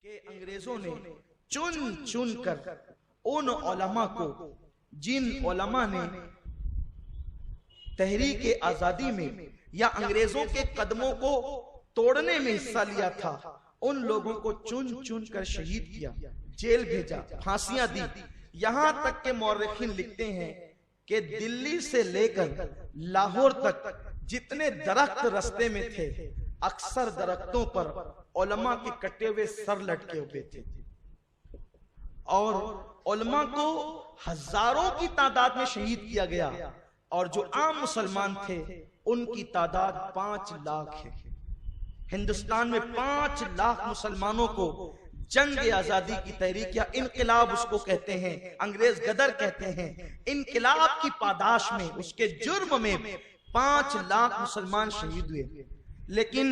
کہ انگریزوں نے چن چن کر ان علماء کو، جن علماء نے تحریک آزادی میں یا انگریزوں کے قدموں کو توڑنے میں حصہ لیا تھا، ان لوگوں کو چن چن کر شہید کیا، جیل بھیجا، پھانسیاں دی۔ یہاں تک کہ مورخین لکھتے ہیں کہ دلی سے لے کر لاہور تک جتنے درخت رستے میں تھے، اکثر درختوں پر علماء کے کٹے ہوئے سر لٹکے ہوئے تھے، اور علماء کو ہزاروں کی تعداد میں شہید کیا گیا، اور جو عام مسلمان تھے ان کی تعداد 5 لاکھ ہے۔ ہندوستان میں 5 لاکھ مسلمانوں کو جنگ آزادی کی تحریک یا انقلاب اس کو کہتے ہیں، انگریز غدر کہتے ہیں، انقلاب کی پاداش میں، اس کے جرم میں 5 لاکھ مسلمان شہید ہوئے۔ لیکن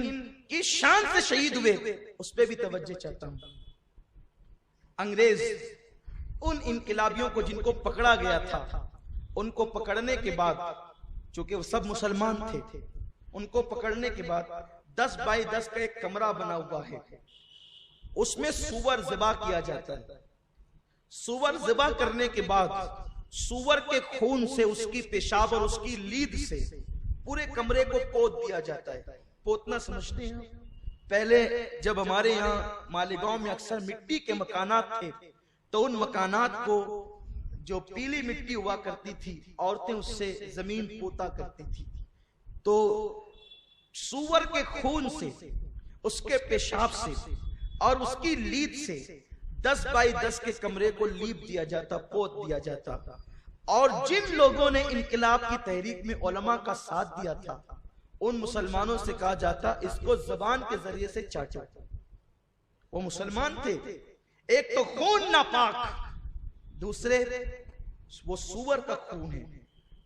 کس شان سے شہید ہوئے اس پہ بھی توجہ چاہتا ہوں۔ انگریز ان انقلابیوں کو جن کو پکڑا گیا تھا، ان کو پکڑنے کے بعد، چونکہ وہ سب مسلمان تھے، ان کو پکڑنے کے بعد 10 بائی 10 کا ایک کمرہ بنا ہوا ہے، اس میں سور ذبح کیا جاتا ہے۔ سور ذبح کرنے کے بعد سور کے خون سے، اس کی پیشاب اور اس کی لید سے پورے کمرے کو پوت دیا جاتا ہے۔ پوتنا سمجھتے ہیں؟ پہلے جب ہمارے یہاں مالیگاؤں میں اکثر مٹی کے مکانات تھے، تو ان مکانات کو جو پیلی مٹی ہوا کرتی تھی، عورتیں اس سے زمین پوتا کرتی تھی، تو سور کے خون سے، اس کے پیشاب سے اور اس کی لید سے 10 بائی 10 کے کمرے کو لیپ دیا جاتا، پوت دیا جاتا، اور جن لوگوں نے انقلاب کی تحریک میں علماء کا ساتھ دیا تھا، ان مسلمانوں سے کہا جاتا اس کو زبان کے ذریعے سے چاٹا۔ وہ مسلمان تھے، ایک تو خون ناپاک، دوسرے وہ سور کا خون ہے،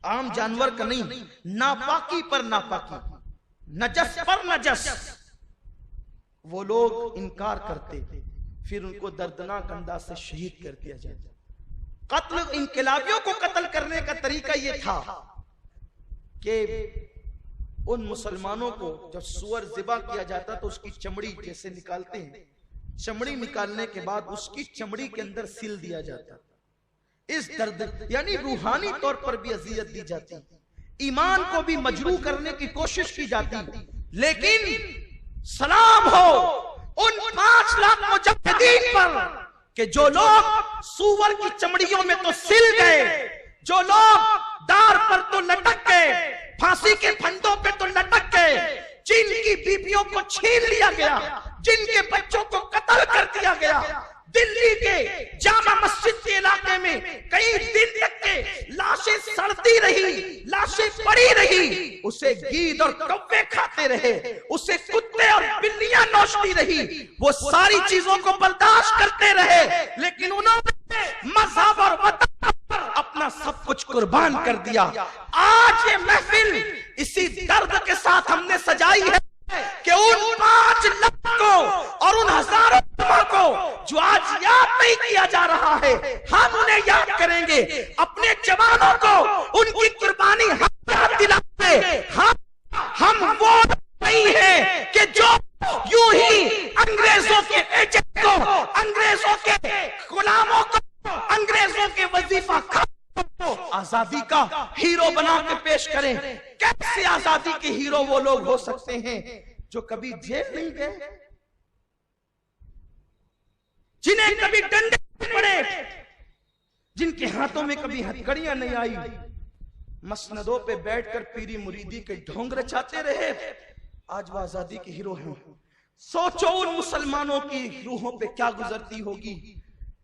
عام جانور کا نہیں، ناپاکی پر ناپاکی، نجس پر نجس۔ وہ لوگ انکار کرتے، پھر ان کو دردناک انداز سے شہید کر دیا جاتا۔ قتل، انقلابیوں کو قتل کرنے کا طریقہ یہ تھا کہ ان مسلمانوں کو جب سور ذبح کیا جاتا تو اس کی چمڑی جیسے نکالتے ہیں، چمڑی نکالنے کے بعد اس کی چمڑی کے اندر سل دیا جاتا۔ اس درد یعنی روحانی طور پر بھی اذیت دی جاتی، ایمان کو بھی مجروح کرنے کی کوشش کی جاتی۔ لیکن سلام ہو ان 5 لاکھ مجاہدین پر کہ جو لوگ سور کی چمڑیوں میں تو سل گئے، جو لوگ دار پر تو لٹک گئے، پھانسی کے پھندوں پہ تو لٹک گئے، جن کی بیویوں کو چھین لیا گیا، جن کے بچوں کو قتل کر دیا گیا۔ دلی کے جامع مسجد کے علاقے میں کئی دن تک کے لاشیں سڑتی رہی، لاشیں پڑی رہی، اسے گید اور کوے کھاتے رہے، اسے کتے اور بلیاں نوچتی رہی، وہ ساری چیزوں کو برداشت کرتے رہے، لیکن انہوں نے مذہب اور وطن پر اپنا سب کچھ قربان کر دیا۔ آج یہ محفل اسی درد کے ساتھ ہم نے سجائی ہے کہ ان 5 لاکھ کو اور ان ہزاروں کو جو آج یاد نہیں کیا جا رہا ہے، ہم انہیں یاد کریں گے، اپنے جوانوں کو ان کی قربانی ہم یاد دلاتے۔ ہم وہ نہیں ہیں کہ جو یوں ہی انگریزوں کے ایجنٹ کو، انگریزوں کے غلاموں کو، انگریزوں کے وظیفہ کو آزادی کا ہیرو بنا کے پیش کریں۔ کیسے آزادی کے ہیرو وہ لوگ ہو سکتے ہیں جو کبھی جیل نہیں گئے، جنہیں کبھی ڈنڈے نہیں پڑے، جن کے ہاتھوں میں کبھی ہتھکڑیاں نہیں آئی، مسندوں پہ بیٹھ کر پیری مریدی کے ڈھونگ رچاتے رہے، آج وہ آزادی کے ہیرو ہیں۔ سوچو ان مسلمانوں کی روحوں پہ کیا گزرتی ہوگی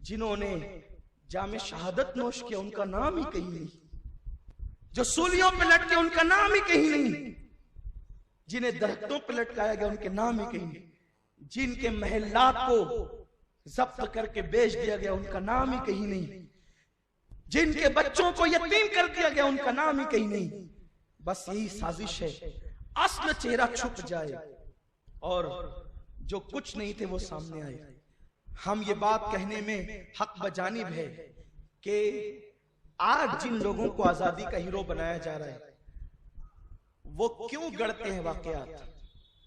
جنہوں نے جام شہادت نوش کیا، ان کا نام ہی کہیں نہیں، جو سولیوں پہ لٹکے ان کا نام ہی کہیں نہیں، جنہیں درختوں پہ لٹکایا گیا ان کے نام ہی کہیں نہیں، جن کے محلات کو ضبط کر کے بیچ دیا گیا ان کا نام ہی کہیں نہیں، جن کے بچوں کو یتیم کر دیا گیا ان کا نام ہی کہیں نہیں۔ بس یہی سازش ہے، اصل چہرہ چھپ جائے اور جو کچھ نہیں تھے وہ سامنے آئے۔ ہم یہ بات کہنے میں حق بجانب ہے کہ آج جن لوگوں کو آزادی کا ہیرو بنایا جا رہا ہے وہ کیوں گڑتے ہیں واقعات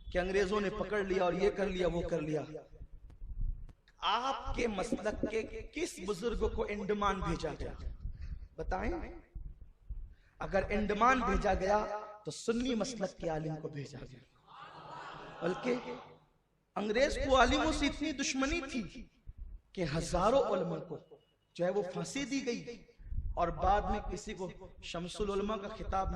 کہ انگریزوں نے پکڑ لیا اور یہ کر لیا وہ کر لیا۔ آپ کے مسلک کے کس بزرگ کو انڈمان بھیجا گیا؟ بتائیں. اگر انڈمان بھیجا گیا تو سنی مسلک کے عالم کو بھیجا گیا. بلکہ انگریز کو عالموں سے اتنی دشمنی تھی کہ ہزاروں علماء کو جو ہے وہ پھانسی دی گئی، اور بعد میں کسی کو شمس العلماء کا خطاب ملا.